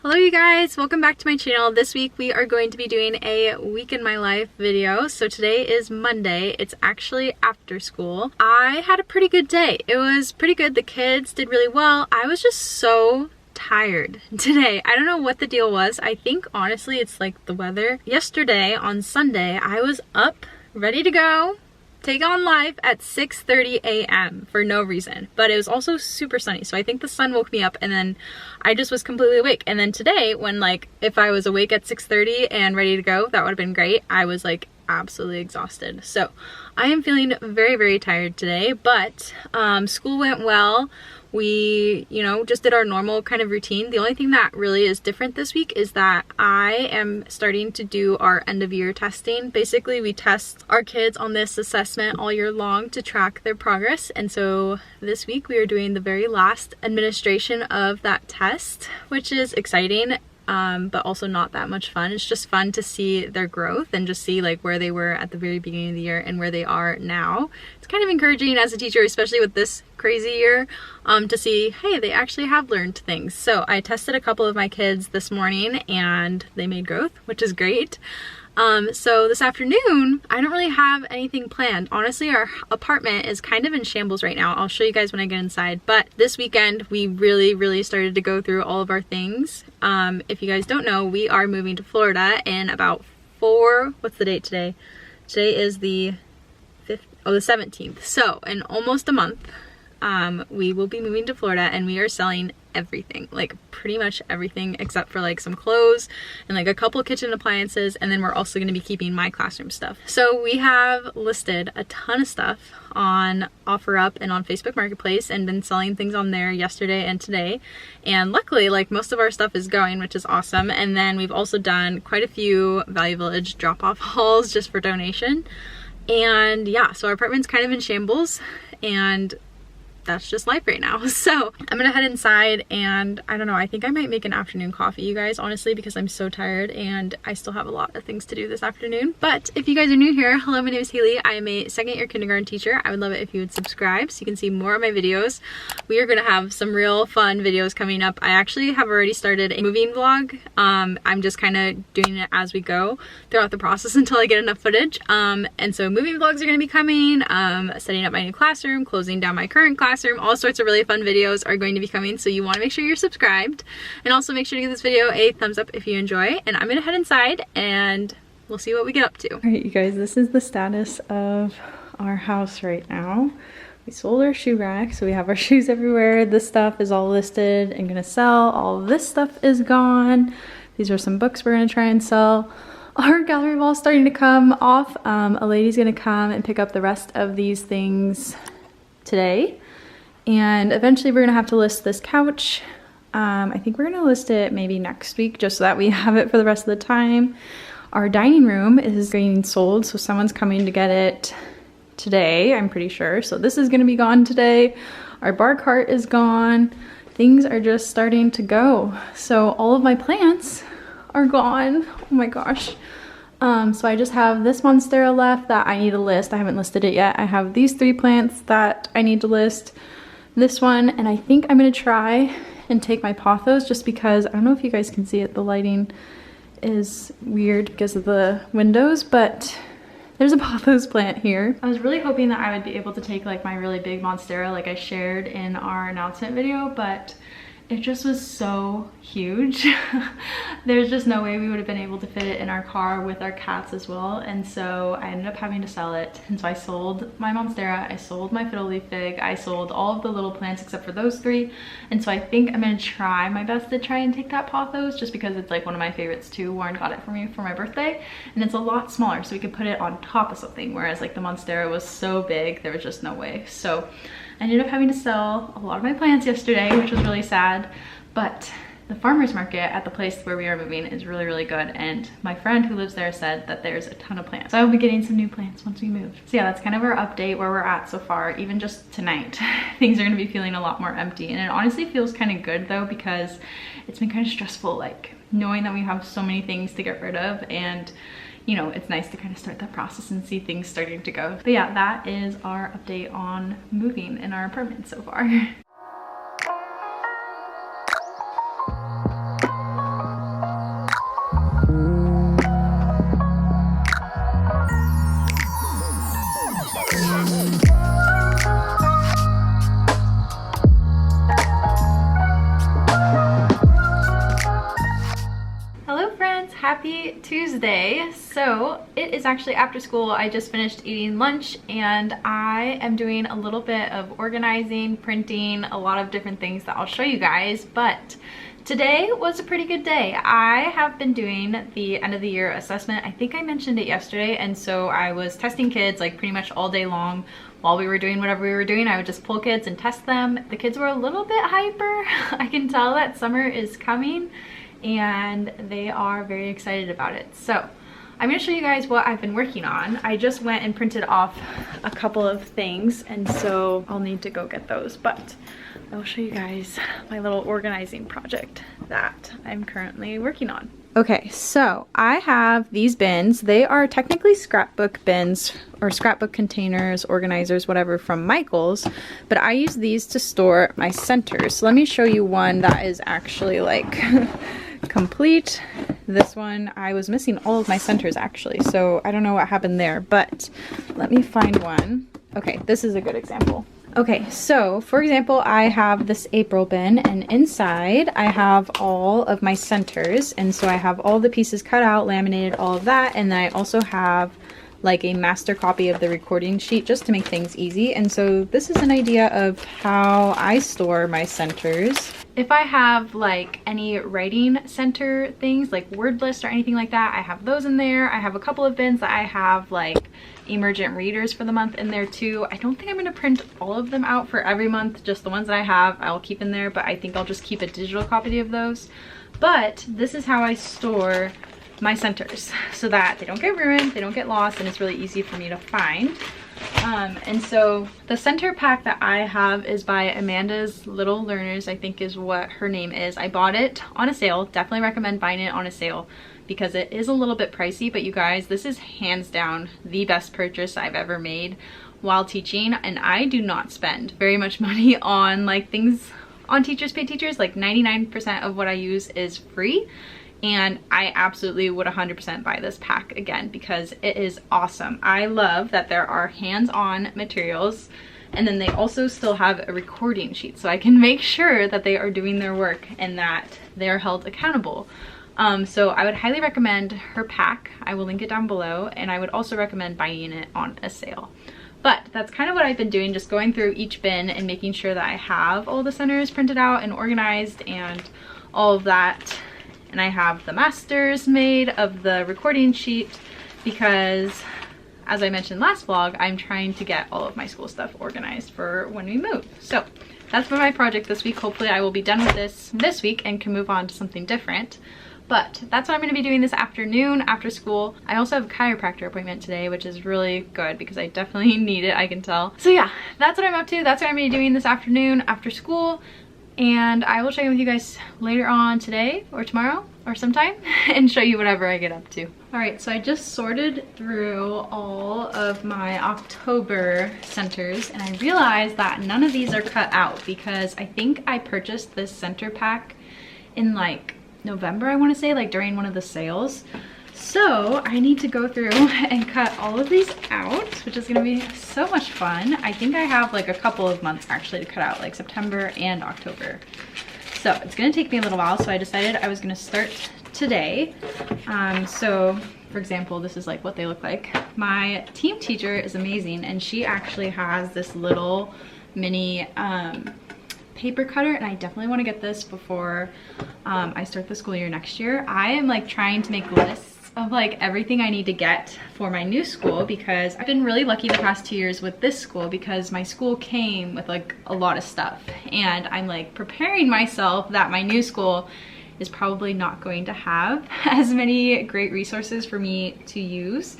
Hello you guys, welcome back to my channel. This week we are going to be doing a week in my life video. So today is Monday. It's actually after school. I had a pretty good day. It was pretty good. The kids did really well. I was just so tired today. I don't know what the deal was. I think honestly it's like the weather. Yesterday on Sunday I was up, ready to go, take on life at 6:30 a.m. for no reason, but it was also super sunny, so I think the sun woke me up and then I just was completely awake. And then today, when like if I was awake at 6:30 and ready to go, that would have been great. I was like absolutely exhausted, so I am feeling very tired today. But school went well. We, just did our normal kind of routine. The only thing that really is different this week is that I am starting to do our end of year testing. Basically, we test our kids on this assessment all year long to track their progress. And so this week we are doing the very last administration of that test, which is exciting. But also not that much fun. It's just fun to see their growth and just see like where they were at the very beginning of the year and where they are now. It's kind of encouraging as a teacher, especially with this crazy year, to see, hey, they actually have learned things. So I tested a couple of my kids this morning and they made growth, which is great. So this afternoon, I don't really have anything planned. Honestly, our apartment is kind of in shambles right now. I'll show you guys when I get inside. But this weekend, we really started to go through all of our things. If you guys don't know, we are moving to Florida in about what's the date today? Today is the 17th. So in almost a month, we will be moving to Florida and we are selling everything, like pretty much everything except for like some clothes and like a couple kitchen appliances, and then we're also going to be keeping my classroom stuff. So we have listed a ton of stuff on OfferUp and on Facebook Marketplace and been selling things on there yesterday and today, and luckily like most of our stuff is going, which is awesome. And then we've also done quite a few Value Village drop-off hauls just for donation. And yeah, so our apartment's kind of in shambles and that's just life right now. So I'm gonna head inside and I don't know, I think I might make an afternoon coffee, you guys, honestly, because I'm so tired and I still have a lot of things to do this afternoon. But if you guys are new here, hello, my name is Haley. I am a second-year kindergarten teacher. I would love it if you would subscribe so you can see more of my videos. We are gonna have some real fun videos coming up. I actually have already started a moving vlog. I'm just kind of doing it as we go throughout the process until I get enough footage. And so moving vlogs are gonna be coming, setting up my new classroom, closing down my current classroom, all sorts of really fun videos are going to be coming, so you want to make sure you're subscribed, and also make sure to give this video a thumbs up if you enjoy. And I'm gonna head inside and we'll see what we get up to. All right, you guys, this is the status of our house right now. We sold our shoe rack, so we have our shoes everywhere. This stuff is all listed and gonna sell. All of this stuff is gone. These are some books we're gonna try and sell. Our gallery wall is starting to come off. A lady's gonna come and pick up the rest of these things today. And eventually we're gonna have to list this couch. I think we're gonna list it maybe next week just so that we have it for the rest of the time. Our dining room is getting sold, so someone's coming to get it today, I'm pretty sure. So this is gonna be gone today. Our bar cart is gone. Things are just starting to go. So all of my plants are gone. Oh my gosh. So I just have this monstera left that I need to list. I haven't listed it yet. I have these 3 plants that I need to list. This one, and I think I'm gonna try and take my pothos just because I don't know if you guys can see it. The lighting is weird because of the windows, but there's a pothos plant here. I was really hoping that I would be able to take like my really big monstera like I shared in our announcement video, but it just was so huge. There's just no way we would have been able to fit it in our car with our cats as well. And so I ended up having to sell it. And so I sold my monstera, I sold my fiddle leaf fig, I sold all of the little plants except for those 3. And so I think I'm gonna try my best to try and take that pothos just because it's like one of my favorites too. Warren got it for me for my birthday and it's a lot smaller, so we could put it on top of something. Whereas like the monstera was so big, there was just no way. So I ended up having to sell a lot of my plants yesterday, which was really sad, but the farmer's market at the place where we are moving is really good, and my friend who lives there said that there's a ton of plants. So I will be getting some new plants once we move. So yeah, that's kind of our update where we're at so far. Even just tonight, things are gonna be feeling a lot more empty, and it honestly feels kind of good though because it's been kind of stressful, like knowing that we have so many things to get rid of, and you know, it's nice to kind of start that process and see things starting to go. But yeah, that is our update on moving in our apartment so far. happy Tuesday. So it is actually after school. I just finished eating lunch and I am doing a little bit of organizing, printing, a lot of different things that I'll show you guys, but today was a pretty good day. I have been doing the end of the year assessment. I think I mentioned it yesterday, and so I was testing kids like pretty much all day long. While we were doing whatever we were doing, I would just pull kids and test them. The kids were a little bit hyper. I can tell that summer is coming and they are very excited about it. So I'm gonna show you guys what I've been working on. I just went and printed off a couple of things, and so I'll need to go get those, but I'll show you guys my little organizing project that I'm currently working on. Okay, so I have these bins. They are technically scrapbook bins or scrapbook containers, organizers, whatever, from Michael's, but I use these to store my centers. So let me show you one that is actually like complete. This one, I was missing all of my centers actually, so I don't know what happened there, but let me find one. Okay, this is a good example. Okay, so for example, I have this April bin, and inside I have all of my centers, and so I have all the pieces cut out, laminated, all of that, and then I also have like a master copy of the recording sheet just to make things easy. And so this is an idea of how I store my centers. If I have like any writing center things like word list or anything like that, I have those in there. I have a couple of bins that I have like emergent readers for the month in there too. I don't think I'm gonna print all of them out for every month, just the ones that I have I'll keep in there, but I think I'll just keep a digital copy of those. But this is how I store my centers so that they don't get ruined, they don't get lost, and it's really easy for me to find. And so the center pack that I have is by Amanda's Little Learners, I think is what her name is. I bought it on a sale. Definitely recommend buying it on a sale because it is a little bit pricey, but you guys, this is hands down the best purchase I've ever made while teaching, and I do not spend very much money on like things on Teachers Pay Teachers. Like 99% of what I use is free. And I absolutely would 100% buy this pack again because it is awesome. I love that there are hands-on materials, and then they also still have a recording sheet so I can make sure that they are doing their work and that they are held accountable. So I would highly recommend her pack. I will link it down below, and I would also recommend buying it on a sale. But that's kind of what I've been doing, just going through each bin and making sure that I have all the centers printed out and organized and all of that. And I have the masters made of the recording sheet because, as I mentioned last vlog, I'm trying to get all of my school stuff organized for when we move. So that's been my project this week. Hopefully I will be done with this week and can move on to something different. But that's what I'm going to be doing this afternoon after school. I also have a chiropractor appointment today, which is really good because I definitely need it, I can tell. So yeah, that's what I'm up to. That's what I'm going to be doing this afternoon after school. And I will check in with you guys later on today or tomorrow or sometime and show you whatever I get up to. All right, so I just sorted through all of my October centers, and I realized that none of these are cut out because I think I purchased this center pack in like November, I want to say, like during one of the sales. So I need to go through and cut all of these out, which is gonna be so much fun. I think I have like a couple of months actually to cut out, like September and October. So it's gonna take me a little while, so I decided I was gonna start today. So for example, this is like what they look like. My team teacher is amazing, and she actually has this little mini paper cutter, and I definitely want to get this before I start the school year next year. I am like trying to make lists of like everything I need to get for my new school because I've been really lucky the past 2 years with this school because my school came with like a lot of stuff, and I'm like preparing myself that my new school is probably not going to have as many great resources for me to use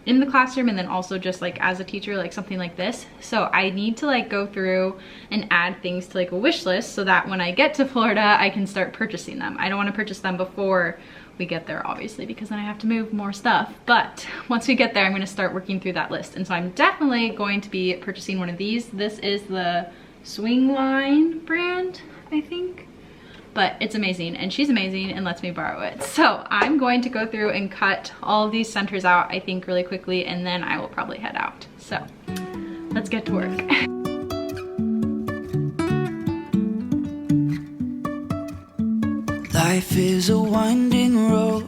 in the classroom, and then also just like as a teacher, like something like this. So I need to like go through and add things to like a wish list so that when I get to Florida I can start purchasing them. I don't want to purchase them before we get there, obviously, because then I have to move more stuff. But once we get there, I'm going to start working through that list, and so I'm definitely going to be purchasing one of these. This is the Swing Line brand, I think. But it's amazing, and she's amazing and lets me borrow it. So I'm going to go through and cut all of these centers out, I think, really quickly, and then I will probably head out. So let's get to work. Life is a winding road,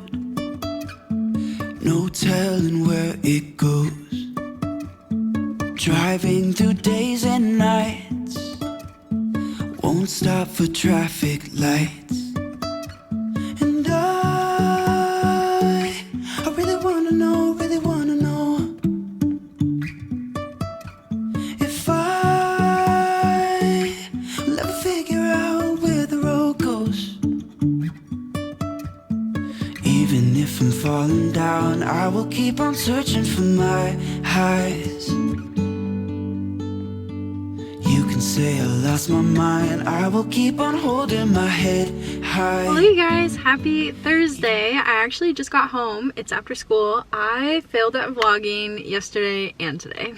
telling where it goes. Driving through days and nights, won't stop for traffic lights. And I really wanna know, if I will ever figure out where the road goes. Even if I'm falling down, I will keep on searching for my highs. You can say I lost my mind, I will keep on holding my head high. Hello you guys, happy Thursday. I actually just got home. It's after school. I failed at vlogging yesterday and today.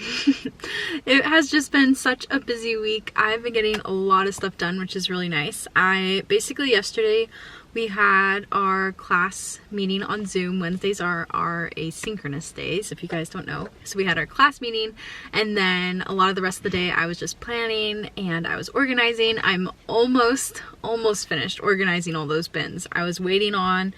It has just been such a busy week. I've been getting a lot of stuff done, which is really nice. Yesterday we had our class meeting on Zoom. Wednesdays are our asynchronous days, if you guys don't know. So we had our class meeting, and then a lot of the rest of the day I was just planning and I was organizing. I'm almost finished organizing all those bins. I was waiting on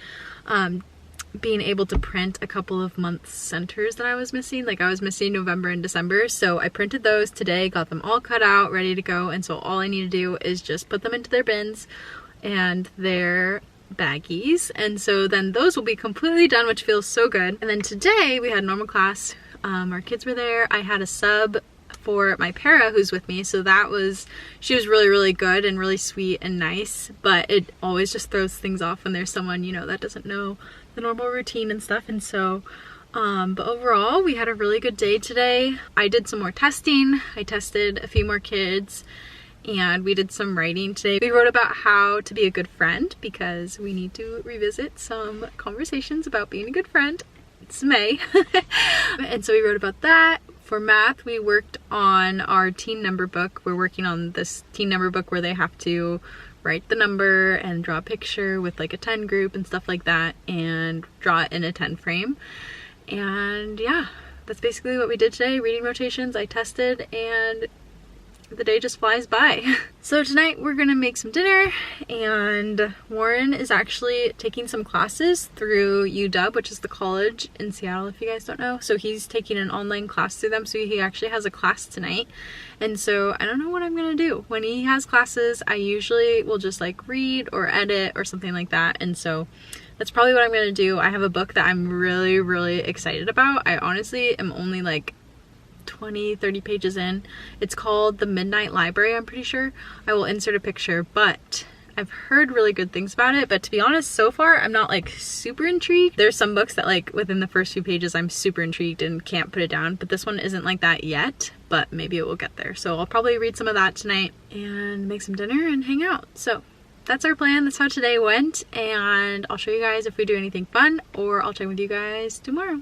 being able to print a couple of month centers that I was missing. Like I was missing November and December. So I printed those today, got them all cut out, ready to go. And so all I need to do is just put them into their bins and their baggies, and so then those will be completely done, which feels so good. And then today we had normal class. Our kids were there. I had a sub for my para who's with me, so she was really good and really sweet and nice, but it always just throws things off when there's someone, you know, that doesn't know the normal routine and stuff. And so but overall we had a really good day today. I did some more testing. I tested a few more kids, and we did some writing today. We wrote about how to be a good friend because we need to revisit some conversations about being a good friend. It's May. And so we wrote about that. For math, we worked on our teen number book. We're working on this teen number book where they have to write the number and draw a picture with like a 10 group and stuff like that, and draw it in a 10 frame. And yeah, that's basically what we did today. Reading rotations, I tested, and the day just flies by. So tonight we're gonna make some dinner, and Warren is actually taking some classes through UW, which is the college in Seattle, if you guys don't know. So he's taking an online class through them, so he actually has a class tonight. And so I don't know what I'm gonna do. When he has classes, I usually will just like read or edit or something like that, and so that's probably what I'm gonna do. I have a book that I'm really excited about. I honestly am only like 20-30 pages in. It's called The Midnight Library, I'm pretty sure. I will insert a picture, but I've heard really good things about it. But to be honest, so far I'm not like super intrigued. There's some books that like within the first few pages I'm super intrigued and can't put it down, but this one isn't like that yet, but maybe it will get there. So I'll probably read some of that tonight and make some dinner and hang out. So that's our plan. That's how today went, and I'll show you guys if we do anything fun, or I'll check with you guys tomorrow.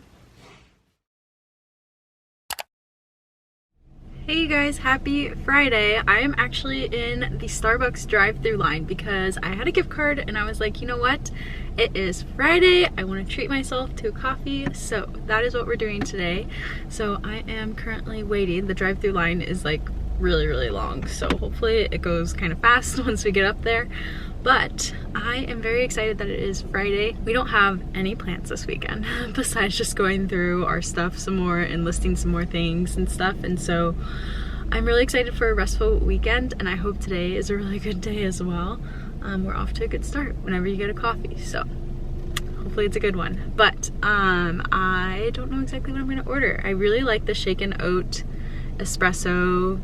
Hey you guys, happy Friday. I am actually in the Starbucks drive-through line because I had a gift card and I was like, you know what? It is Friday. I want to treat myself to a coffee. So that is what we're doing today. So I am currently waiting. The drive-through line is like really long. So hopefully it goes kind of fast once we get up there. But I am very excited that it is Friday. We don't have any plans this weekend besides just going through our stuff some more and listing some more things and stuff. And so I'm really excited for a restful weekend, and I hope today is a really good day as well. We're off to a good start whenever you get a coffee, so hopefully it's a good one. But I don't know exactly what I'm gonna order. I really like the shaken oat espresso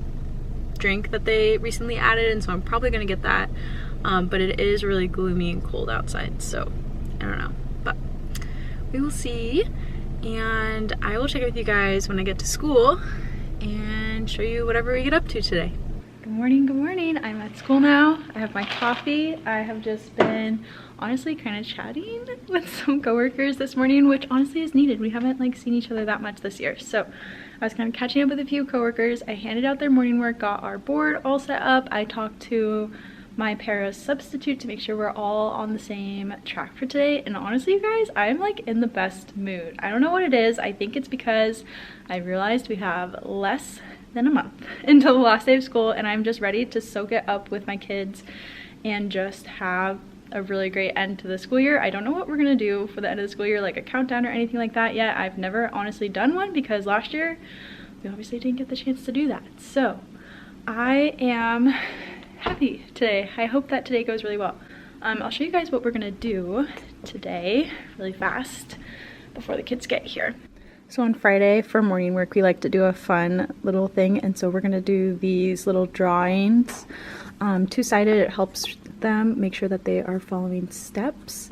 drink that they recently added, and so I'm probably gonna get that. But it is really gloomy and cold outside, so I don't know, but we will see. And I will check with you guys when I get to school and show you whatever we get up to today. Good morning. I'm at school now. I have my coffee. I have just been honestly kind of chatting with some coworkers this morning, which honestly is needed. We haven't like seen each other that much this year, so I was kind of catching up with a few coworkers. I handed out their morning work, got our board all set up. I talked to my para substitute to make sure we're all on the same track for today. And honestly, you guys, I'm like in the best mood. I don't know what it is. I think it's because I realized we have less than a month until the last day of school, and I'm just ready to soak it up with my kids and just have a really great end to the school year. I don't know what we're gonna do for the end of the school year, like a countdown or anything like that yet. I've never honestly done one because last year we obviously didn't get the chance to do that. So I am happy today. I hope that today goes really well. I'll show you guys what we're gonna do today really fast before the kids get here. So on Friday for morning work, we like to do a fun little thing, and so we're gonna do these little drawings. Two-sided, it helps them make sure that they are following steps,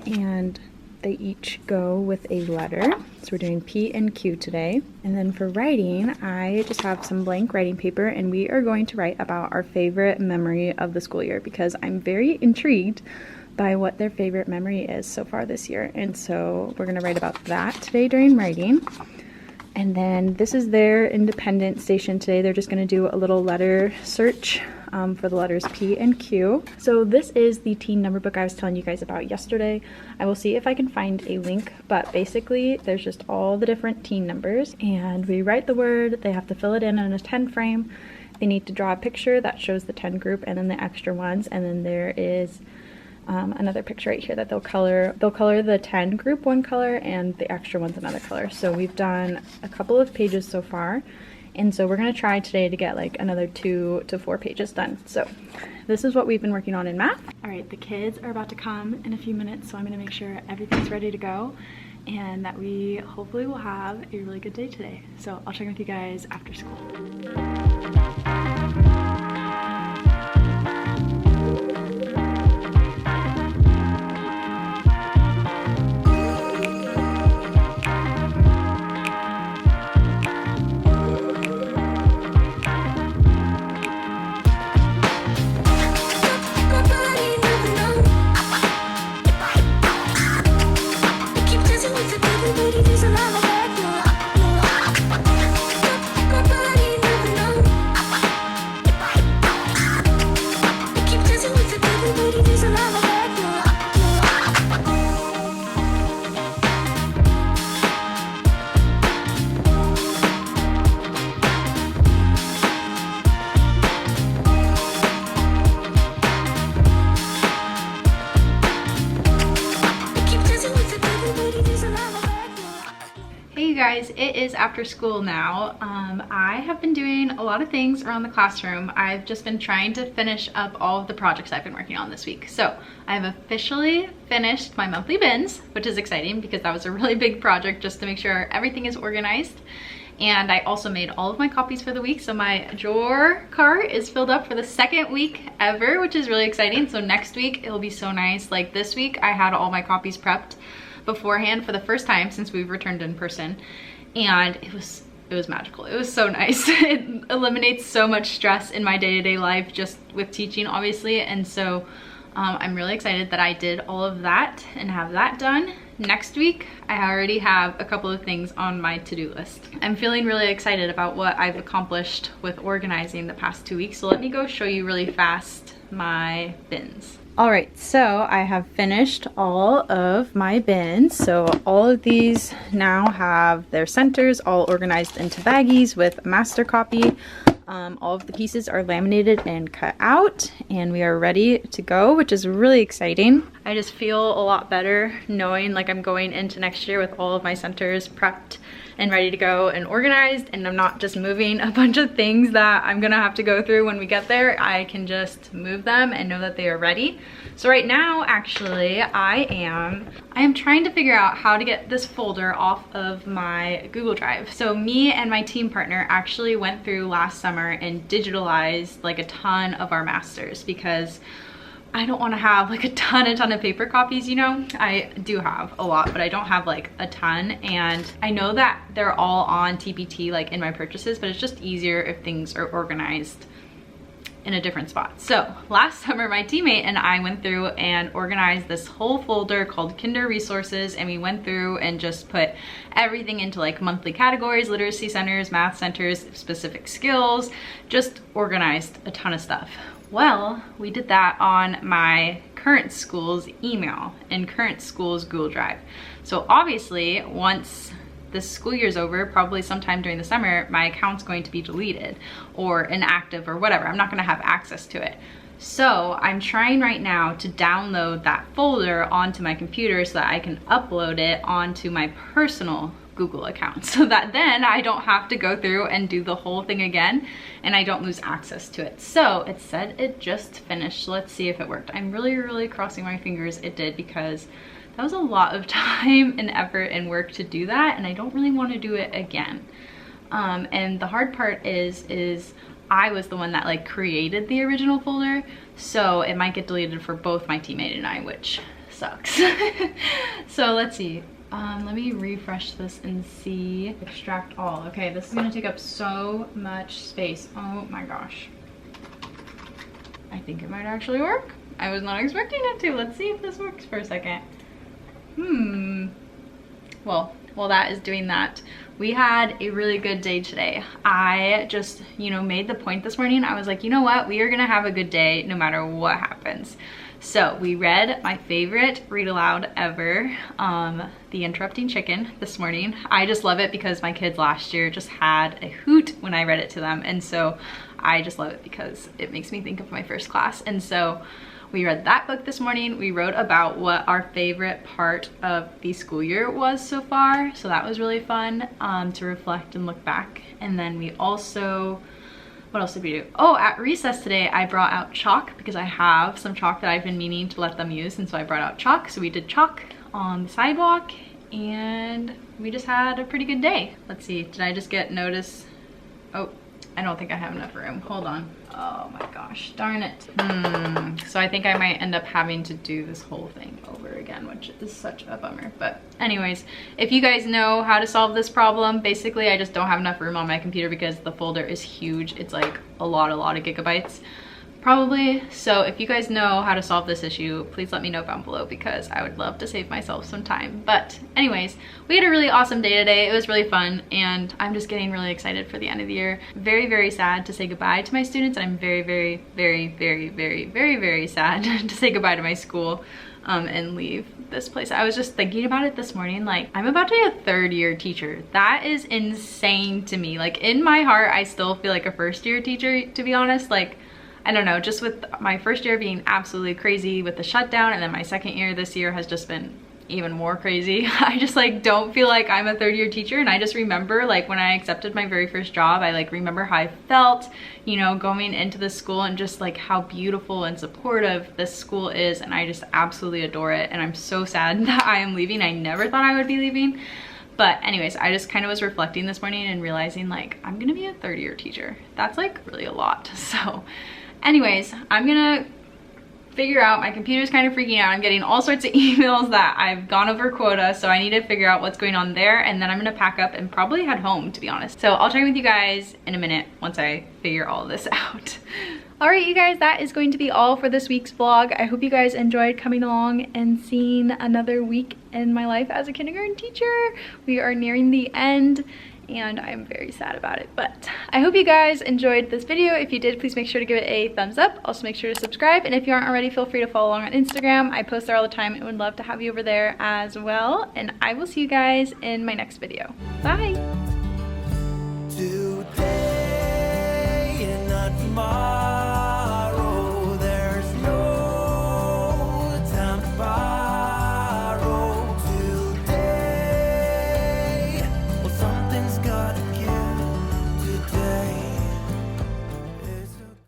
and they each go with a letter. So we're doing P and Q today. And then for writing, I just have some blank writing paper, and we are going to write about our favorite memory of the school year because I'm very intrigued by what their favorite memory is so far this year. And so we're gonna write about that today during writing. And then this is their independent station today. They're just gonna do a little letter search for the letters P and Q. So this is the teen number book I was telling you guys about yesterday. I will see if I can find a link, but basically there's just all the different teen numbers, and we write the word, they have to fill it in a 10 frame. They need to draw a picture that shows the 10 group and then the extra ones, and then there is another picture right here that they'll color. They'll color the 10 group one color and the extra ones another color. So we've done a couple of pages so far, and so we're gonna try today to get like another 2 to 4 pages done. So this is what we've been working on in math. All right, the kids are about to come in a few minutes, so I'm gonna make sure everything's ready to go and that we hopefully will have a really good day today. So I'll check in with you guys after school. Guys, it is after school now. I have been doing a lot of things around the classroom. I've just been trying to finish up all of the projects I've been working on this week. So I've officially finished my monthly bins, which is exciting because that was a really big project just to make sure everything is organized. And I also made all of my copies for the week. So my drawer cart is filled up for the second week ever, which is really exciting. So next week it'll be so nice. Like this week I had all my copies prepped beforehand for the first time since we've returned in person, and it was magical. It was so nice. It eliminates so much stress in my day-to-day life just with teaching, obviously, and so I'm really excited that I did all of that and have that done. Next week I already have a couple of things on my to-do list. I'm feeling really excited about what I've accomplished with organizing the past 2 weeks, so let me go show you really fast my bins. All right, so I have finished all of my bins. So all of these now have their centers all organized into baggies with master copy. All of the pieces are laminated and cut out, and we are ready to go, which is really exciting. I just feel a lot better knowing like I'm going into next year with all of my centers prepped and ready to go and organized, and I'm not just moving a bunch of things that I'm gonna have to go through when we get there. I can just move them and know that they are ready. So right now, actually, I am trying to figure out how to get this folder off of my Google Drive. So me and my team partner actually went through last summer and digitalized like a ton of our masters because I don't want to have like a ton of paper copies, you know? I do have a lot, but I don't have like a ton, and I know that they're all on TPT like in my purchases, but it's just easier if things are organized in a different spot. So last summer, my teammate and I went through and organized this whole folder called Kinder Resources, and we went through and just put everything into like monthly categories, literacy centers, math centers, specific skills, just organized a ton of stuff. Well, we did that on my current school's email and current school's Google Drive. So obviously, once this school year's over, probably sometime during the summer, my account's going to be deleted or inactive or whatever. I'm not gonna have access to it. So I'm trying right now to download that folder onto my computer so that I can upload it onto my personal Google account, so that then I don't have to go through and do the whole thing again and I don't lose access to it. So it said it just finished. Let's see if it worked. I'm really crossing my fingers it did, because that was a lot of time and effort and work to do that, and I don't really want to do it again. And the hard part is I was the one that like created the original folder, so it might get deleted for both my teammate and I, which sucks. So let's see. Let me refresh this and see. Extract all. Okay, this is gonna take up so much space. Oh my gosh. I think it might actually work. I was not expecting it to. Let's see if this works for a second. Well, while that is doing that, we had a really good day today. I just, made the point this morning. I was like, you know what? We are gonna have a good day no matter what happens. So we read my favorite read aloud ever, The Interrupting Chicken, this morning. I just love it because my kids last year just had a hoot when I read it to them. And so I just love it because it makes me think of my first class. And so we read that book this morning. We wrote about what our favorite part of the school year was so far. So that was really fun to reflect and look back. And then we also, what else did we do? Oh, at recess today, I brought out chalk because I have some chalk that I've been meaning to let them use. And so I brought out chalk. So we did chalk on the sidewalk and we just had a pretty good day. Let's see, did I just get notice? Oh, I don't think I have enough room. Hold on. Oh my gosh, darn it. So I think I might end up having to do this whole thing over again, which is such a bummer. But anyways, if you guys know how to solve this problem, basically I just don't have enough room on my computer because the folder is huge. It's like a lot of gigabytes. Probably. So if you guys know how to solve this issue, please let me know down below because I would love to save myself some time. But anyways, we had a really awesome day today. It was really fun and I'm just getting really excited for the end of the year. Very sad to say goodbye to my students, and I'm very sad to say goodbye to my school and leave this place. I was just thinking about it this morning, like I'm about to be a third-year teacher. That is insane to me. Like in my heart, I still feel like a first-year teacher, to be honest. Like I don't know, just with my first year being absolutely crazy with the shutdown, and then my second year this year has just been even more crazy. I just like don't feel like I'm a third-year teacher. And I just remember like when I accepted my very first job, I like remember how I felt, going into the school and just like how beautiful and supportive this school is. And I just absolutely adore it. And I'm so sad that I am leaving. I never thought I would be leaving. But anyways, I just kind of was reflecting this morning and realizing like I'm gonna be a third-year teacher. That's like really a lot. So anyways, I'm gonna figure out, my computer's kind of freaking out. I'm getting all sorts of emails that I've gone over quota, so I need to figure out what's going on there, and then I'm gonna pack up and probably head home, to be honest. So I'll check with you guys in a minute once I figure all this out. All right, you guys, that is going to be all for this week's vlog. I hope you guys enjoyed coming along and seeing another week in my life as a kindergarten teacher. We are nearing the end and I'm very sad about it, but I hope you guys enjoyed this video. If you did, please make sure to give it a thumbs up. Also make sure to subscribe, and if you aren't already, feel free to follow along on Instagram. I post there all the time and would love to have you over there as well, and I will see you guys in my next video. Bye. Today and not tomorrow.